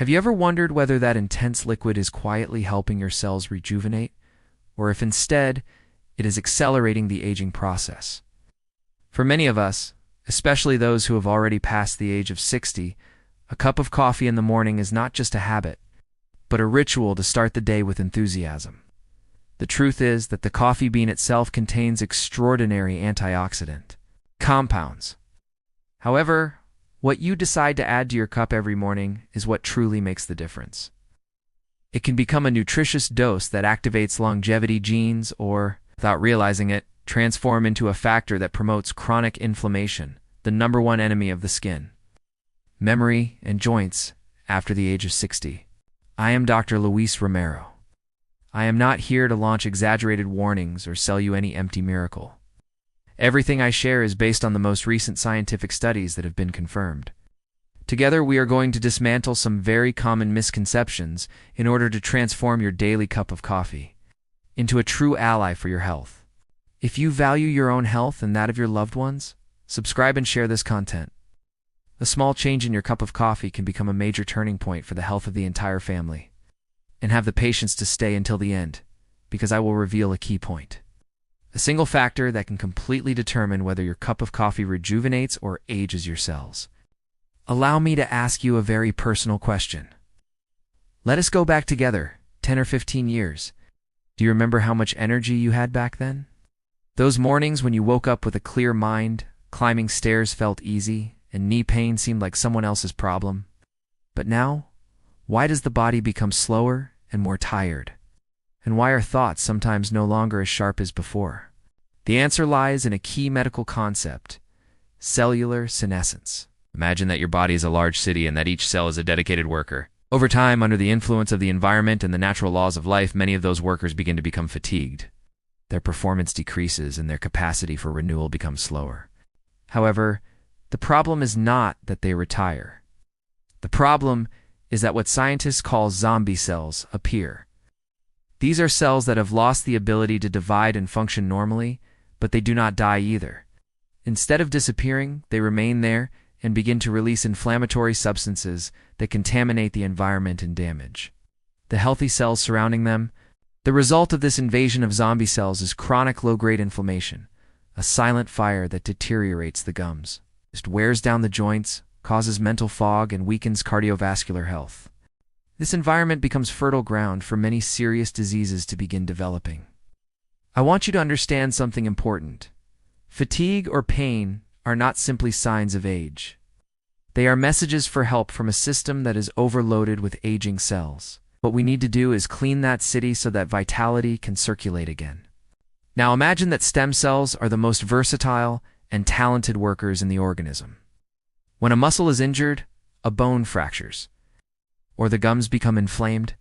Have you ever wondered whether that intense liquid is quietly helping your cells rejuvenate, or if instead it is accelerating the aging process? For many of us, especially those who have already passed the age of 60, a cup of coffee in the morning is not just a habit, but a ritual to start the day with enthusiasm. The truth is that the coffee bean itself contains extraordinary antioxidant compounds. However, what you decide to add to your cup every morning is what truly makes the difference. It can become a nutritious dose that activates longevity genes or, without realizing it, transform into a factor that promotes chronic inflammation, the #1 enemy of the skin, memory, and joints after the age of 60. I am Dr. Luis Romero. I am not here to launch exaggerated warnings or sell you any empty miracle. Everything I share is based on the most recent scientific studies that have been confirmed. Together, we are going to dismantle some very common misconceptions in order to transform your daily cup of coffee into a true ally for your health. If you value your own health and that of your loved ones, subscribe and share this content. A small change in your cup of coffee can become a major turning point for the health of the entire family. And have the patience to stay until the end, because I will reveal a key point. A single factor that can completely determine whether your cup of coffee rejuvenates or ages your cells. Allow me to ask you a very personal question. Let us go back together, 10 or 15 years. Do you remember how much energy you had back then? Those mornings when you woke up with a clear mind, climbing stairs felt easy, and knee pain seemed like someone else's problem. But now, why does the body become slower and more tired? And why are thoughts sometimes no longer as sharp as before? The answer lies in a key medical concept: cellular senescence. Imagine that your body is a large city and that each cell is a dedicated worker. Over time, under the influence of the environment and the natural laws of life, many of those workers begin to become fatigued. Their performance decreases and their capacity for renewal becomes slower. However, the problem is not that they retire. The problem is that what scientists call zombie cells appear. These are cells that have lost the ability to divide and function normally, but they do not die either. Instead of disappearing, they remain there and begin to release inflammatory substances that contaminate the environment and damage the healthy cells surrounding them. The result of this invasion of zombie cells is chronic low-grade inflammation, a silent fire that deteriorates the gums, just wears down the joints, causes mental fog, and weakens cardiovascular health. This environment becomes fertile ground for many serious diseases to begin developing. I want you to understand something important. Fatigue or pain are not simply signs of age. They are messages for help from a system that is overloaded with aging cells. What we need to do is clean that city so that vitality can circulate again. Now imagine that stem cells are the most versatile and talented workers in the organism. When a muscle is injured, a bone fractures, or the gums become inflamed,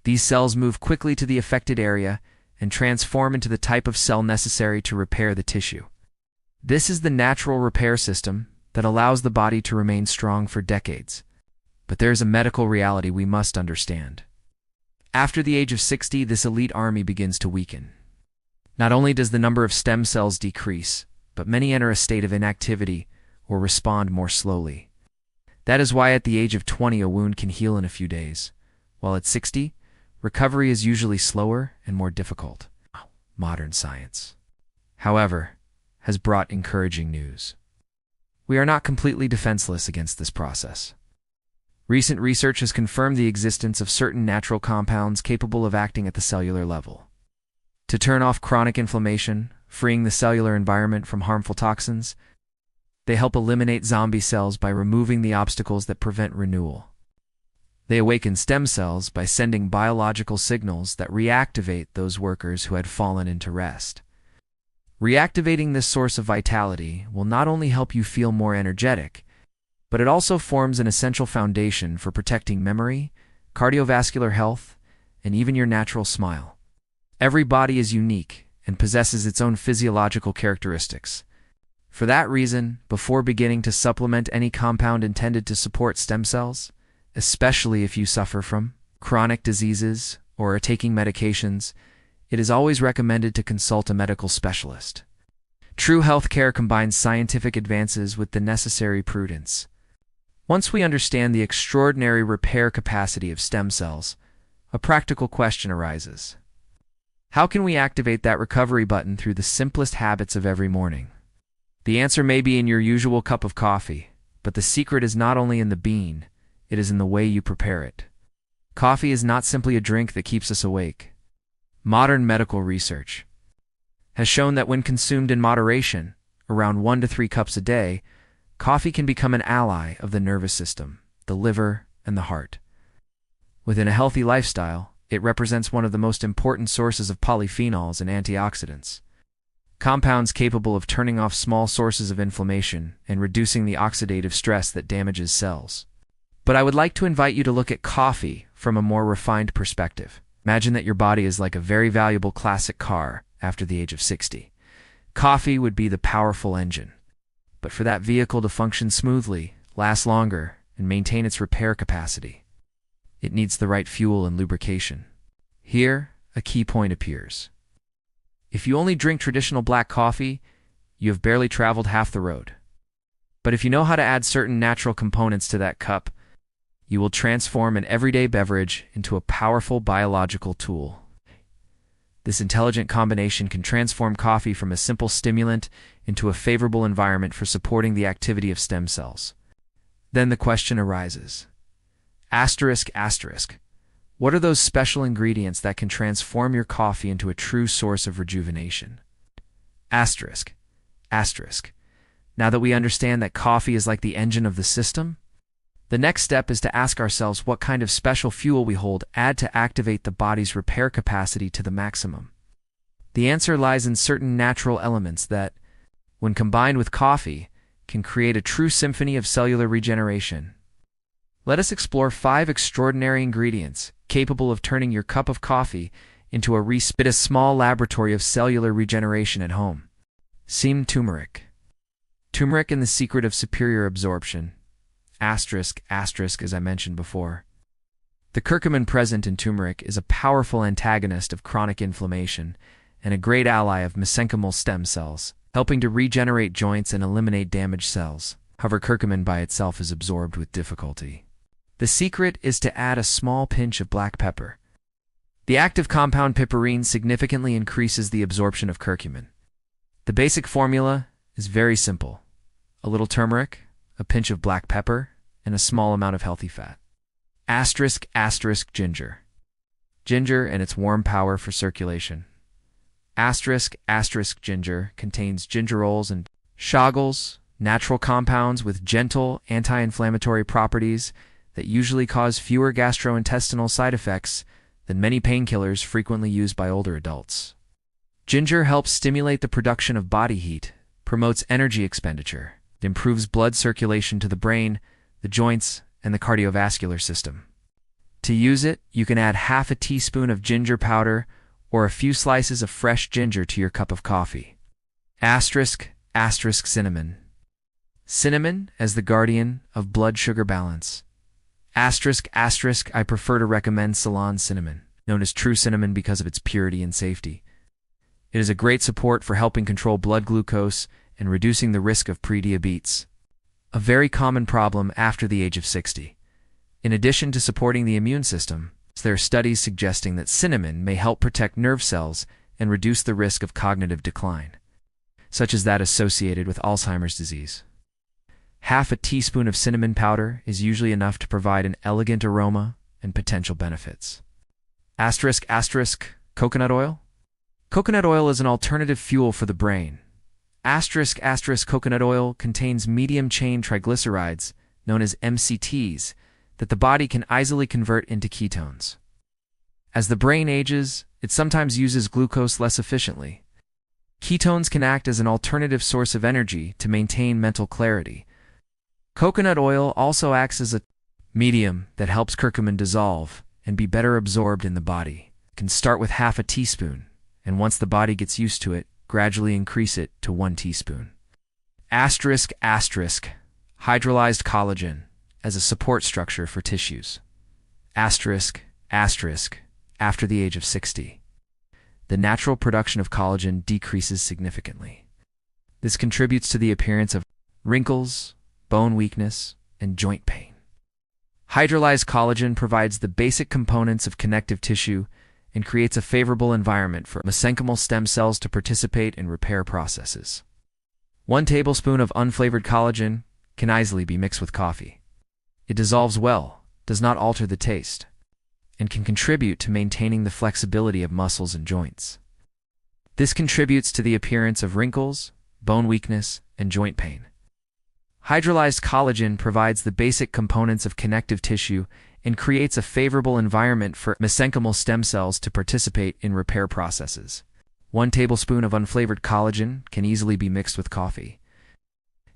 these cells move quickly to the affected area and transform into the type of cell necessary to repair the tissue. This is the natural repair system that allows the body to remain strong for decades. But there is a medical reality we must understand. After the age of 60, this elite army begins to weaken. Not only does the number of stem cells decrease, but many enter a state of inactivity or respond more slowly. That is why at the age of 20 a wound can heal in a few days, while at 60, recovery is usually slower and more difficult. Modern science, however, has brought encouraging news. We are not completely defenseless against this process. Recent research has confirmed the existence of certain natural compounds capable of acting at the cellular level to turn off chronic inflammation, freeing the cellular environment from harmful toxins. They help eliminate zombie cells by removing the obstacles that prevent renewal. They awaken stem cells by sending biological signals that reactivate those workers who had fallen into rest. Reactivating this source of vitality will not only help you feel more energetic, but it also forms an essential foundation for protecting memory, cardiovascular health, and even your natural smile. Every body is unique and possesses its own physiological characteristics. For that reason, before beginning to supplement any compound intended to support stem cells, especially if you suffer from chronic diseases or are taking medications, it is always recommended to consult a medical specialist. True healthcare combines scientific advances with the necessary prudence. Once we understand the extraordinary repair capacity of stem cells, a practical question arises. How can we activate that recovery button through the simplest habits of every morning? The answer may be in your usual cup of coffee, but the secret is not only in the bean, it is in the way you prepare it. Coffee is not simply a drink that keeps us awake. Modern medical research has shown that when consumed in moderation, around 1 to 3 cups a day, coffee can become an ally of the nervous system, the liver, and the heart. Within a healthy lifestyle, it represents one of the most important sources of polyphenols and antioxidants, compounds capable of turning off small sources of inflammation and reducing the oxidative stress that damages cells. But I would like to invite you to look at coffee from a more refined perspective. Imagine that your body is like a very valuable classic car after the age of 60. Coffee would be the powerful engine. But for that vehicle to function smoothly, last longer, and maintain its repair capacity, it needs the right fuel and lubrication. Here, a key point appears. If you only drink traditional black coffee, you have barely traveled half the road. But if you know how to add certain natural components to that cup, you will transform an everyday beverage into a powerful biological tool. This intelligent combination can transform coffee from a simple stimulant into a favorable environment for supporting the activity of stem cells. Then the question arises. What are those special ingredients that can transform your coffee into a true source of rejuvenation? Now that we understand that coffee is like the engine of the system, the next step is to ask ourselves what kind of special fuel we add to activate the body's repair capacity to the maximum. The answer lies in certain natural elements that, when combined with coffee, can create a true symphony of cellular regeneration. Let us explore 5 extraordinary ingredients capable of turning your cup of coffee into a small laboratory of cellular regeneration at home. Turmeric. Turmeric and the secret of superior absorption. As I mentioned before. The curcumin present in turmeric is a powerful antagonist of chronic inflammation and a great ally of mesenchymal stem cells, helping to regenerate joints and eliminate damaged cells. However, curcumin by itself is absorbed with difficulty. The secret is to add a small pinch of black pepper. The active compound piperine significantly increases the absorption of curcumin. The basic formula is very simple. A little turmeric, a pinch of black pepper, and a small amount of healthy fat. Ginger. Ginger and its warm power for circulation. Ginger contains gingerols and shagols, natural compounds with gentle anti-inflammatory properties that usually cause fewer gastrointestinal side effects than many painkillers frequently used by older adults. Ginger helps stimulate the production of body heat, promotes energy expenditure, improves blood circulation to the brain, the joints, and the cardiovascular system. To use it, you can add half a teaspoon of ginger powder or a few slices of fresh ginger to your cup of coffee. Cinnamon. Cinnamon as the guardian of blood sugar balance. I prefer to recommend Ceylon cinnamon, known as true cinnamon because of its purity and safety. It is a great support for helping control blood glucose and reducing the risk of prediabetes, a very common problem after the age of 60. In addition to supporting the immune system, there are studies suggesting that cinnamon may help protect nerve cells and reduce the risk of cognitive decline, such as that associated with Alzheimer's disease. Half a teaspoon of cinnamon powder is usually enough to provide an elegant aroma and potential benefits. Coconut oil. Coconut oil is an alternative fuel for the brain. Coconut oil contains medium-chain triglycerides, known as MCTs, that the body can easily convert into ketones. As the brain ages, it sometimes uses glucose less efficiently. Ketones can act as an alternative source of energy to maintain mental clarity. Coconut oil also acts as a medium that helps curcumin dissolve and be better absorbed in the body. It can start with half a teaspoon, and once the body gets used to it, gradually increase it to 1 teaspoon. Hydrolyzed collagen as a support structure for tissues. After the age of 60. The natural production of collagen decreases significantly. This contributes to the appearance of wrinkles, bone weakness, and joint pain. Hydrolyzed collagen provides the basic components of connective tissue and creates a favorable environment for mesenchymal stem cells to participate in repair processes. 1 tablespoon of unflavored collagen can easily be mixed with coffee. It dissolves well, does not alter the taste, and can contribute to maintaining the flexibility of muscles and joints. This contributes to the appearance of wrinkles, bone weakness, and joint pain. Hydrolyzed collagen provides the basic components of connective tissue and creates a favorable environment for mesenchymal stem cells to participate in repair processes. 1 tablespoon of unflavored collagen can easily be mixed with coffee.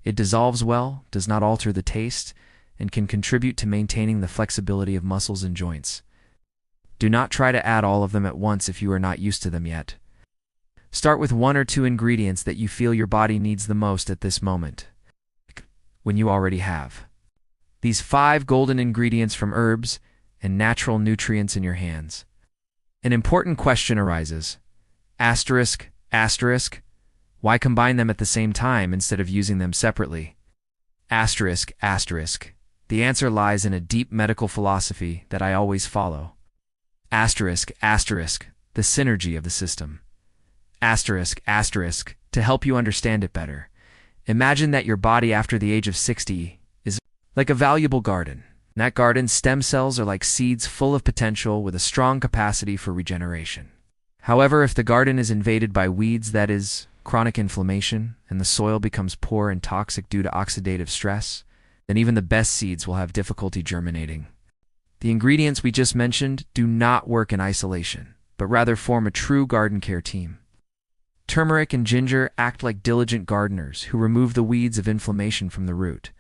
It dissolves well, does not alter the taste, and can contribute to maintaining the flexibility of muscles and joints. Do not try to add all of them at once if you are not used to them yet. Start with 1 or 2 ingredients that you feel your body needs the most at this moment, when you already have these 5 golden ingredients from herbs and natural nutrients in your hands. An important question arises. Asterisk, asterisk, why combine them at the same time instead of using them separately? Asterisk, asterisk, the answer lies in a deep medical philosophy that I always follow. Asterisk, asterisk, the synergy of the system. Asterisk, asterisk, to help you understand it better. Imagine that your body after the age of 60 is like a valuable garden. In that garden's stem cells are like seeds full of potential with a strong capacity for regeneration. However, if the garden is invaded by weeds, that is, chronic inflammation, and the soil becomes poor and toxic due to oxidative stress, then even the best seeds will have difficulty germinating. The ingredients we just mentioned do not work in isolation, but rather form a true garden care team. Turmeric and ginger act like diligent gardeners who remove the weeds of inflammation from the root.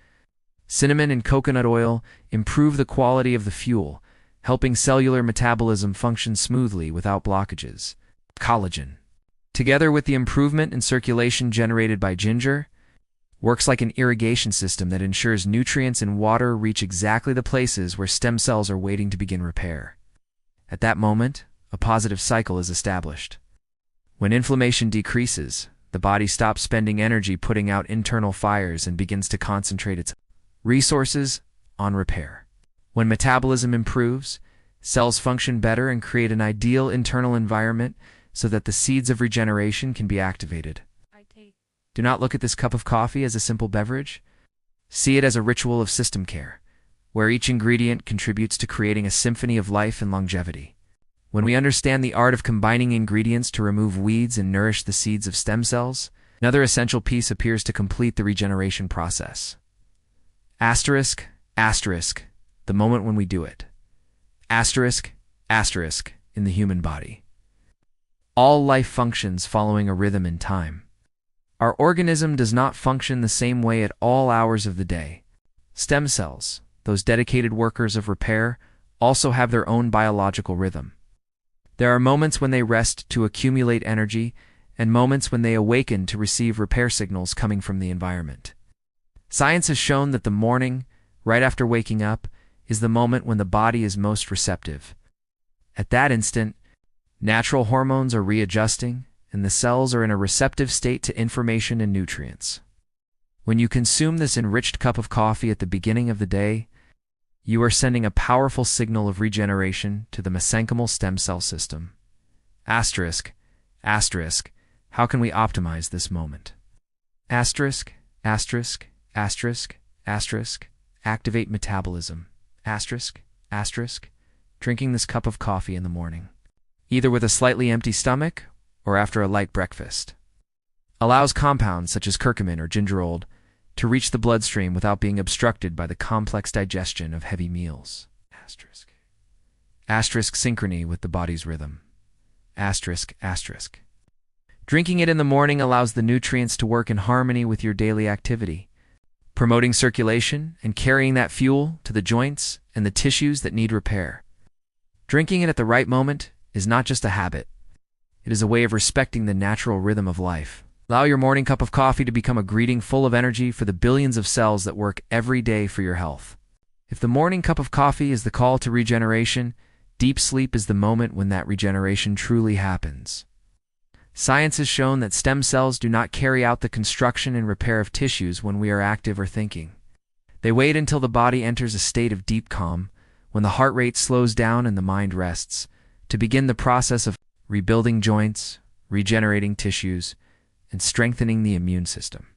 Cinnamon and coconut oil improve the quality of the fuel, helping cellular metabolism function smoothly without blockages. Collagen, together with the improvement in circulation generated by ginger, works like an irrigation system that ensures nutrients and water reach exactly the places where stem cells are waiting to begin repair. At that moment, a positive cycle is established. When inflammation decreases, the body stops spending energy putting out internal fires and begins to concentrate its resources on repair. When metabolism improves, cells function better and create an ideal internal environment so that the seeds of regeneration can be activated. Do not look at this cup of coffee as a simple beverage. See it as a ritual of system care, where each ingredient contributes to creating a symphony of life and longevity. When we understand the art of combining ingredients to remove weeds and nourish the seeds of stem cells, another essential piece appears to complete the regeneration process. Asterisk, asterisk, the moment when we do it. Asterisk, asterisk, in the human body. All life functions following a rhythm and time. Our organism does not function the same way at all hours of the day. Stem cells, those dedicated workers of repair, also have their own biological rhythm. There are moments when they rest to accumulate energy, and moments when they awaken to receive repair signals coming from the environment. Science has shown that the morning, right after waking up, is the moment when the body is most receptive. At that instant, natural hormones are readjusting, and the cells are in a receptive state to information and nutrients. When you consume this enriched cup of coffee at the beginning of the day, you are sending a powerful signal of regeneration to the mesenchymal stem cell system. Asterisk, asterisk, how can we optimize this moment? Asterisk, asterisk, asterisk, asterisk, activate metabolism. Asterisk, asterisk, drinking this cup of coffee in the morning, either with a slightly empty stomach or after a light breakfast, allows compounds such as curcumin or gingerol to reach the bloodstream without being obstructed by the complex digestion of heavy meals. Asterisk. Asterisk, synchrony with the body's rhythm. Asterisk, asterisk. Drinking it in the morning allows the nutrients to work in harmony with your daily activity, promoting circulation and carrying that fuel to the joints and the tissues that need repair. Drinking it at the right moment is not just a habit. It is a way of respecting the natural rhythm of life. Allow your morning cup of coffee to become a greeting full of energy for the billions of cells that work every day for your health. If the morning cup of coffee is the call to regeneration, deep sleep is the moment when that regeneration truly happens. Science has shown that stem cells do not carry out the construction and repair of tissues when we are active or thinking. They wait until the body enters a state of deep calm, when the heart rate slows down and the mind rests, to begin the process of rebuilding joints, regenerating tissues, and strengthening the immune system.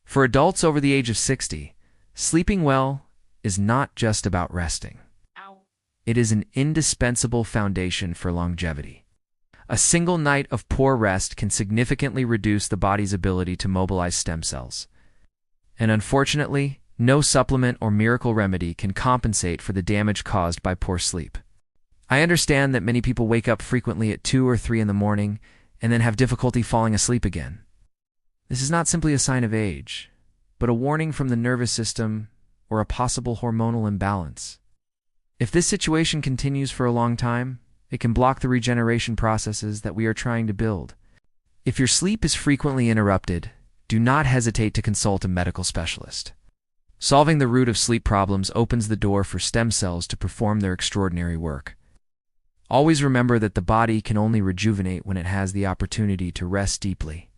For adults over the age of 60, sleeping well is not just about resting. It is an indispensable foundation for longevity. A single night of poor rest can significantly reduce the body's ability to mobilize stem cells. And unfortunately, no supplement or miracle remedy can compensate for the damage caused by poor sleep. I understand that many people wake up frequently at 2 or 3 in the morning and then have difficulty falling asleep again. This is not simply a sign of age, but a warning from the nervous system or a possible hormonal imbalance. If this situation continues for a long time, it can block the regeneration processes that we are trying to build. If your sleep is frequently interrupted, do not hesitate to consult a medical specialist. Solving the root of sleep problems opens the door for stem cells to perform their extraordinary work. Always remember that the body can only rejuvenate when it has the opportunity to rest deeply.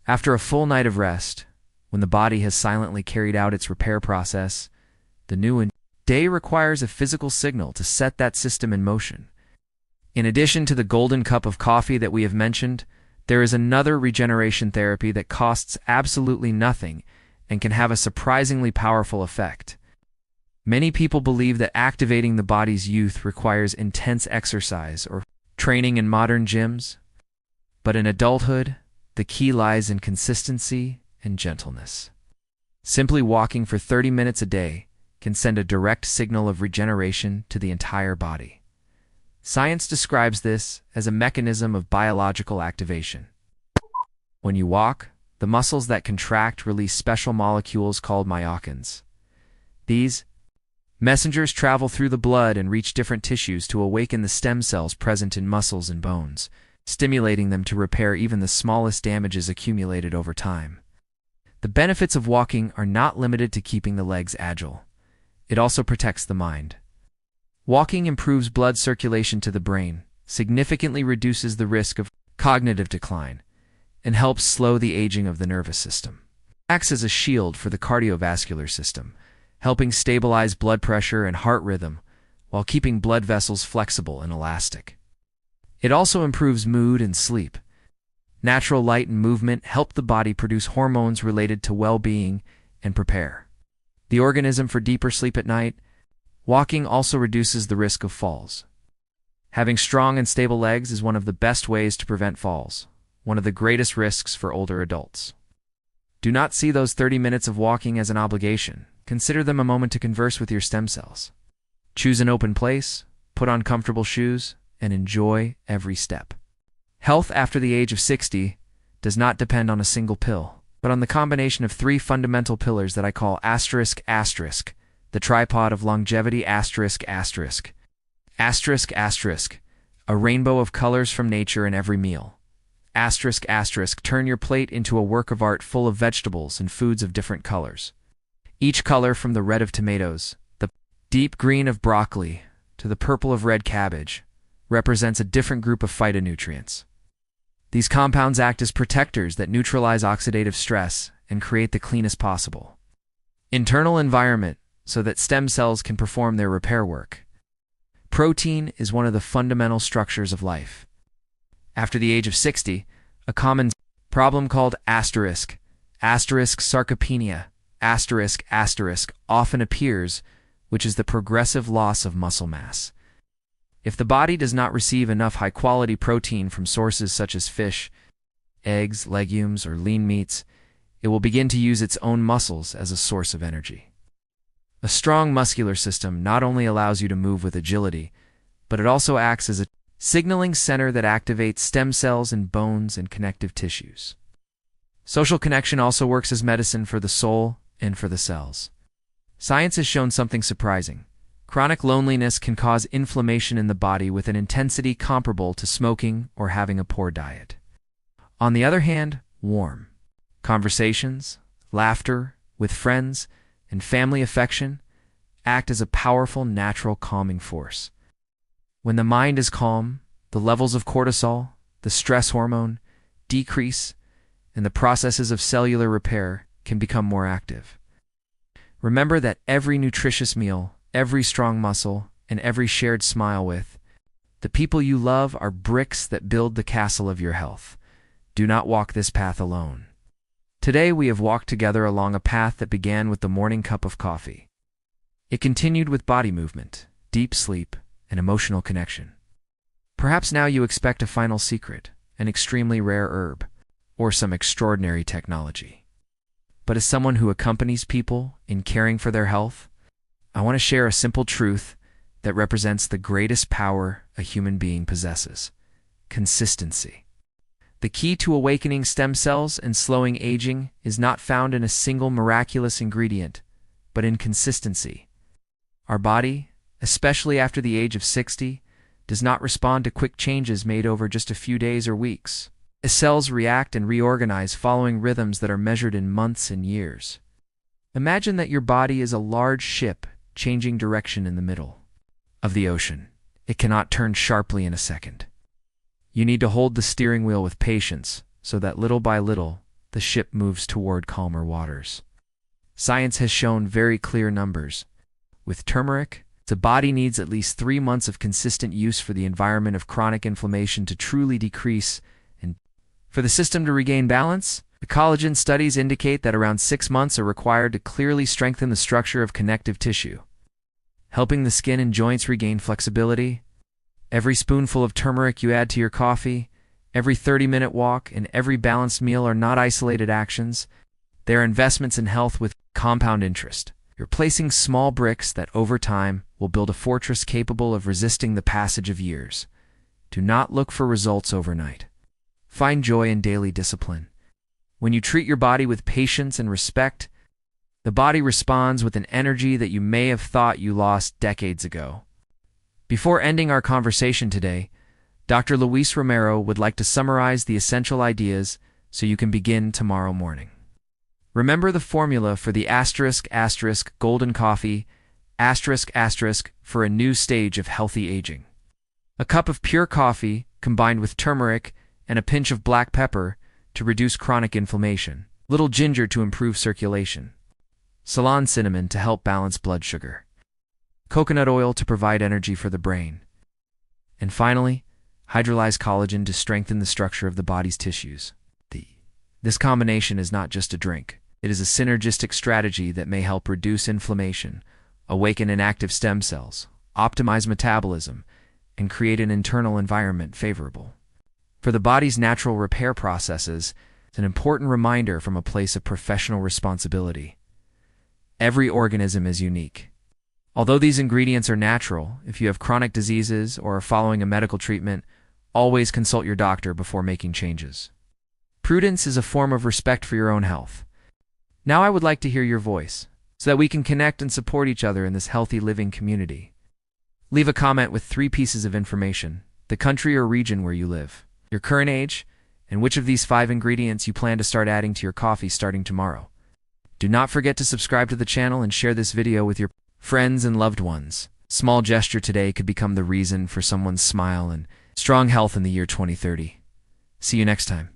After a full night of rest, when the body has silently carried out its repair process, the new day requires a physical signal to set that system in motion. In addition to the golden cup of coffee that we have mentioned, there is another regeneration therapy that costs absolutely nothing and can have a surprisingly powerful effect. Many people believe that activating the body's youth requires intense exercise or training in modern gyms, but in adulthood, the key lies in consistency and gentleness. Simply walking for 30 minutes a day can send a direct signal of regeneration to the entire body. Science describes this as a mechanism of biological activation. When you walk, the muscles that contract release special molecules called myokines. These messengers travel through the blood and reach different tissues to awaken the stem cells present in muscles and bones, stimulating them to repair even the smallest damages accumulated over time. The benefits of walking are not limited to keeping the legs agile. It also protects the mind. Walking improves blood circulation to the brain, significantly reduces the risk of cognitive decline, and helps slow the aging of the nervous system. It acts as a shield for the cardiovascular system, helping stabilize blood pressure and heart rhythm while keeping blood vessels flexible and elastic. It also improves mood and sleep. Natural light and movement help the body produce hormones related to well-being and prepare the organism for deeper sleep at night. Walking also reduces the risk of falls. Having strong and stable legs is one of the best ways to prevent falls, one of the greatest risks for older adults. Do not see those 30 minutes of walking as an obligation. Consider them a moment to converse with your stem cells. Choose an open place, put on comfortable shoes, and enjoy every step. Health after the age of 60 does not depend on a single pill, but on the combination of 3 fundamental pillars that I call asterisk, the tripod of longevity, asterisk, a rainbow of colors from nature in every meal. Turn your plate into a work of art full of vegetables and foods of different colors. Each color, from the red of tomatoes, the deep green of broccoli, to the purple of red cabbage, represents a different group of phytonutrients. These compounds act as protectors that neutralize oxidative stress and create the cleanest possible internal environment so that stem cells can perform their repair work. Protein is one of the fundamental structures of life. After the age of 60, a common problem called sarcopenia, often appears, which is the progressive loss of muscle mass. If the body does not receive enough high-quality protein from sources such as fish, eggs, legumes, or lean meats, it will begin to use its own muscles as a source of energy. A strong muscular system not only allows you to move with agility, but it also acts as a signaling center that activates stem cells in bones and connective tissues. Social connection also works as medicine for the soul and for the cells. Science has shown something surprising. Chronic loneliness can cause inflammation in the body with an intensity comparable to smoking or having a poor diet. On the other hand, warm conversations, laughter with friends, and family affection act as a powerful natural calming force. When the mind is calm, the levels of cortisol, the stress hormone, decrease, and the processes of cellular repair can become more active. Remember that every nutritious meal, every strong muscle, and every shared smile with the people you love are bricks that build the castle of your health. Do not walk this path alone. Today we have walked together along a path that began with the morning cup of coffee. It continued with body movement, deep sleep, and emotional connection. Perhaps now you expect a final secret, an extremely rare herb, or some extraordinary technology. But as someone who accompanies people in caring for their health, I want to share a simple truth that represents the greatest power a human being possesses: consistency. The key to awakening stem cells and slowing aging is not found in a single miraculous ingredient, but in consistency. Our body, especially after the age of 60, does not respond to quick changes made over just a few days or weeks. As cells react and reorganize following rhythms that are measured in months and years. Imagine that your body is a large ship changing direction in the middle of the ocean. It cannot turn sharply in a second. You need to hold the steering wheel with patience so that little by little, the ship moves toward calmer waters. Science has shown very clear numbers. With turmeric, the body needs at least 3 months of consistent use for the environment of chronic inflammation to truly decrease, and for the system to regain balance, the collagen studies indicate that around 6 months are required to clearly strengthen the structure of connective tissue, helping the skin and joints regain flexibility. Every spoonful of turmeric you add to your coffee, every 30-minute walk, and every balanced meal are not isolated actions. They are investments in health with compound interest. You're placing small bricks that over time will build a fortress capable of resisting the passage of years. Do not look for results overnight. Find joy in daily discipline. When you treat your body with patience and respect, the body responds with an energy that you may have thought you lost decades ago. Before ending our conversation today, Dr. Luis Romero would like to summarize the essential ideas so you can begin tomorrow morning. Remember the formula for the *** golden coffee, *** for a new stage of healthy aging. A cup of pure coffee combined with turmeric and a pinch of black pepper to reduce chronic inflammation, little ginger to improve circulation, Ceylon cinnamon to help balance blood sugar, coconut oil to provide energy for the brain, and finally, hydrolyzed collagen to strengthen the structure of the body's tissues. This combination is not just a drink. It is a synergistic strategy that may help reduce inflammation, awaken inactive stem cells, optimize metabolism, and create an internal environment favorable for the body's natural repair processes. It's an important reminder from a place of professional responsibility. Every organism is unique. Although these ingredients are natural, if you have chronic diseases or are following a medical treatment, always consult your doctor before making changes. Prudence is a form of respect for your own health. Now I would like to hear your voice, so that we can connect and support each other in this healthy living community. Leave a comment with 3 pieces of information: the country or region where you live, your current age, and which of these 5 ingredients you plan to start adding to your coffee starting tomorrow. Do not forget to subscribe to the channel and share this video with your friends and loved ones. Small gesture today could become the reason for someone's smile and strong health in the year 2030. See you next time.